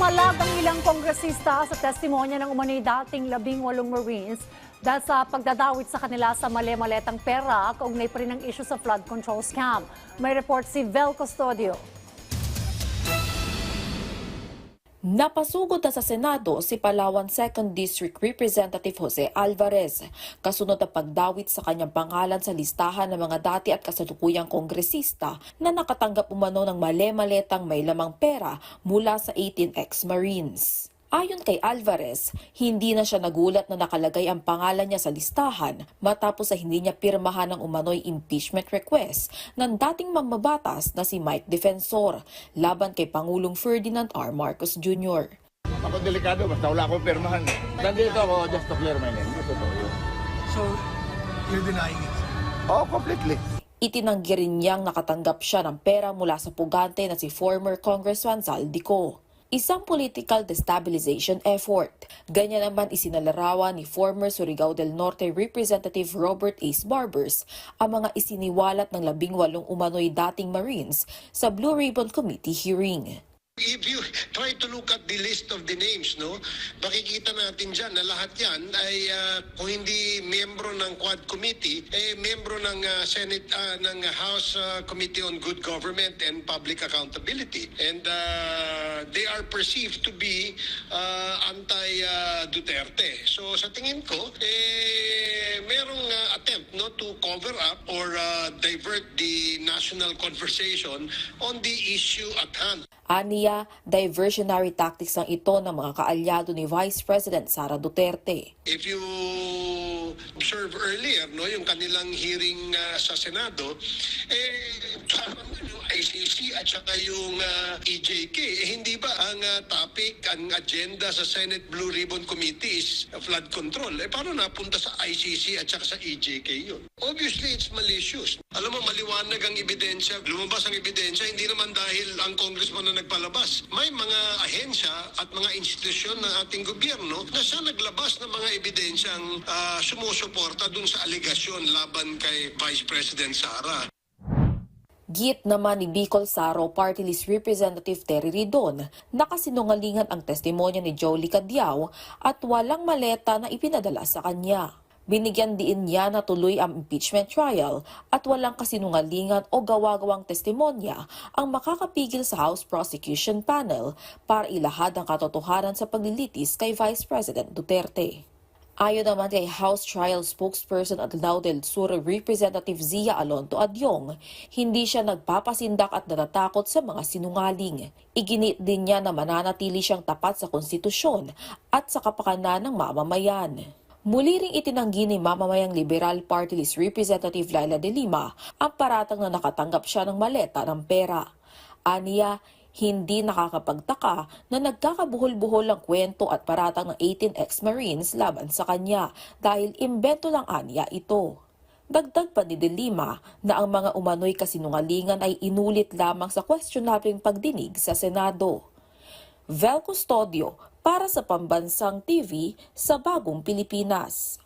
Pumalag ang ilang kongresista sa testimonya ng umano'y dating 18 Marines dahil sa pagdadawit sa kanila sa mali-maletang pera kaugnay pa rin ng issue sa flood control scam. May report si Vel Custodio. Napasugod na sa Senado si Palawan 2nd District Representative Jose Alvarez, kasunod ng pagdawit sa kanyang pangalan sa listahan ng mga dati at kasalukuyang kongresista na nakatanggap umano ng mali-maletang may lamang pera mula sa 18 ex-Marines. Ayon kay Alvarez, hindi na siya nagulat na nakalagay ang pangalan niya sa listahan matapos sa hindi niya pirmahan ng umano'y impeachment request ng dating mambabatas na si Mike Defensor laban kay Pangulong Ferdinand R. Marcos Jr. Ako delikado, basta wala akong pirmahan. Nandito ako just to clear my name. Gusto ko yun. So, you're denying it? Oh, completely. Itinanggi rin niyang nakatanggap siya ng pera mula sa pugante na si former Congressman Zaldico. Isang political destabilization effort. Ganyan naman isinalarawan ni former Surigao del Norte Representative Robert Ace Barbers ang mga isiniwalat ng 18 umano'y dating Marines sa Blue Ribbon Committee hearing. If you try to look at the list of the names, no, makikita natin dyan na lahat yan ay kung hindi miyembro ng Quad Committee, miyembro ng Senate, ng House Committee on Good Government and Public Accountability. And they are perceived to be anti-Duterte. So sa tingin ko, merong attempt no, to cover up or divert the national conversation on the issue at hand. Aniya, diversionary tactics lang ito ng mga kaalyado ni Vice President Sara Duterte. If you observe earlier, no, yung kanilang hearing sa Senado, kasama yung ICC at saka yung EJK. Hindi ba ang topic, ang agenda sa Senate Blue Ribbon Committee is flood control? Paano napunta sa ICC at saka sa EJK yun? Obviously, it's malicious. Alam mo, maliwanag ang ebidensya. Lumabas ang ebidensya, hindi naman dahil ang congressman na nagpalabas. May mga ahensya at mga institusyon ng ating gobyerno na siya naglabas ng mga ebidensyang sumusuporta dun sa aligasyon laban kay Vice President Sara. Git naman ni Bicol Saro Party List Representative Terry Ridon, nakasinungalingan ang testimonya ni Jolie Cadiao at walang maleta na ipinadala sa kanya. Binigyan diin niya na tuloy ang impeachment trial at walang kasinungalingan o gawa-gawang testimonya ang makakapigil sa House Prosecution Panel para ilahad ang katotohanan sa paglilitis kay Vice President Duterte. Ayon naman kay House Trial Spokesperson at Lao del Sur Representative Zia Alonto Adyong, hindi siya nagpapasindak at natatakot sa mga sinungaling. Iginit din niya na mananatili siyang tapat sa konstitusyon at sa kapakanan ng mamamayan. Muli ring itinanggi ni mamamayang Liberal Party List Representative Laila de Lima ang paratang na nakatanggap siya ng maleta ng pera. Aniya, hindi nakakapagtaka na nagkakabuhol-buhol ang kwento at paratang ng 18 ex-Marines laban sa kanya dahil imbento lang aniya ito. Dagdag pa ni de Lima na ang mga umano'y kasinungalingan ay inulit lamang sa questionabling pagdinig sa Senado. Vel Custodio para sa Pambansang TV sa Bagong Pilipinas.